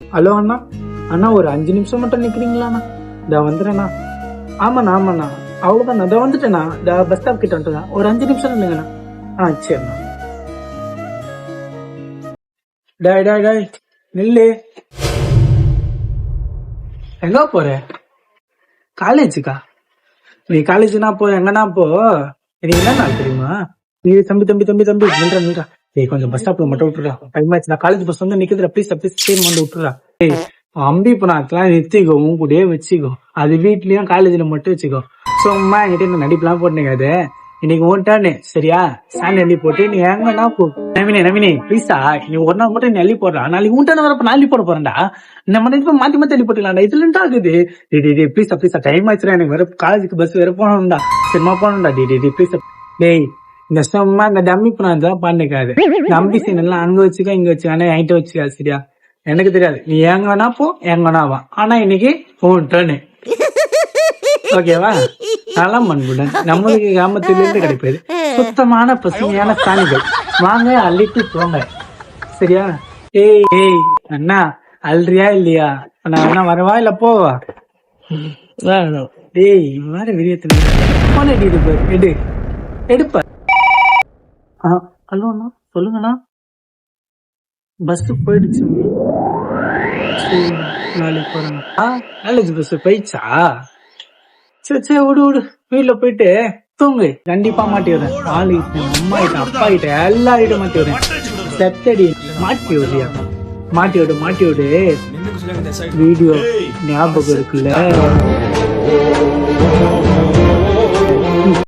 Hello அண்ணா, அண்ணா ஒரு 5 நிமிஷம் மட்டும் நிக்கிறீங்களாண்ணா? இதா வந்துடுறேண்ணா. ஆமாண்ணா ஆமாண்ணா, அவ்வளவுதாண்ணா, இதோ வந்துட்டேண்ணா. இந்த பஸ் ஸ்டாப் கிட்ட வந்துட்டேன், ஒரு 5 நிமிஷம் இல்லைங்கண்ணா. சரிண்ணா. டாய் டாய் டாய் நில்லு. எங்க போற? காலேஜுக்கா? நீ காலேஜ்னா போ, எங்கன்னா போ. எனக்கு என்ன நாள் தெரியுமா? நீ தம்பி தம்பி தம்பி தம்பி நின்றா நின்றா. ஏய் கொஞ்சம் பஸ் ஸ்டாப்ல மட்டும் விட்டுறா, டைம் ஆச்சு. நான் காலேஜ் பஸ் வந்து நிக்குதுடா, ப்ளீஸ் ப்ளீஸ் வந்து விட்டுறா. ஏய் அம்பி இப்ப நான் நிறுத்திக்கோ, உன் கூடயே வச்சுக்கோ. அது வீட்லயும் காலேஜ்ல மட்டும் வச்சுக்கோ. சும்மா என்கிட்ட இந்த நடிப்புலாம் போட்டுக்காது. இன்னைக்கு ஓட்டானே சரியா? சாணி அள்ளி போட்டு நீ எங்கன்னா போ. நவீனே நவீனே ப்ளீஸா, நீ ஒரு நாள் மட்டும் நீ அள்ளி போடுறா. நாளைக்கு உன்ட்டான வரப்ப நான் அள்ளி போட போறேன்டா. நம்ம இப்ப மாத்தி மாத்தி அள்ளி போட்டுக்கலாம்டா. இதுல என்ன ஆகுது? ப்ளீஸா ப்ளீஸா, டைம் ஆச்சுடா, எனக்கு வேற காலேஜுக்கு பஸ் வேற போகணும்டா. சரிமா போகணும்டா. ப்ளீஸ். டேய் இந்த சும்மா இந்த டம்மி தான் பண்ணிக்காது. நம்பி சீன் எல்லாம் அங்க வச்சுக்கோ இங்க வச்சுக்க, ஆனா என்கிட்ட வச்சுக்கா சரியா? எனக்கு தெரியாது, நீ எங்கன்னா போ எங்கன்னா வா, ஆனா இன்னைக்கு உன் டர்னு. ஓகேவா? நல்லா மண்புடன் நம்மளுக்கு கிராமத்திலிருந்து கிடைப்பது சுத்தமான பசுமையான சாணிகள். வாங்க அள்ளிட்டு போங்க சரியா? ஏய் ஏய் அண்ணா, அல்றியா இல்லையா? நான் வேணா வரவா இல்ல போவா? டேய் வேற விரியத்துல போன எடு எடுப்ப. ஹலோ அண்ணா, சொல்லுங்கண்ணா. பஸ் போயிடுச்சு, நாளைக்கு போறேங்க. காலேஜ் பஸ் போயிடுச்சா? சரி சரி, விடு விடு, வீட்டுல போயிட்டு தூங்கு. கண்டிப்பா மாட்டி விடுறேன். நாளைக்கு அம்மா கிட்ட அப்பா கிட்ட எல்லார்கிட்ட மாட்டி விடுறேன். செத்தடி மாட்டி விடுறியா? மாட்டி விடு. வீடியோ ஞாபகம் இருக்குல்ல?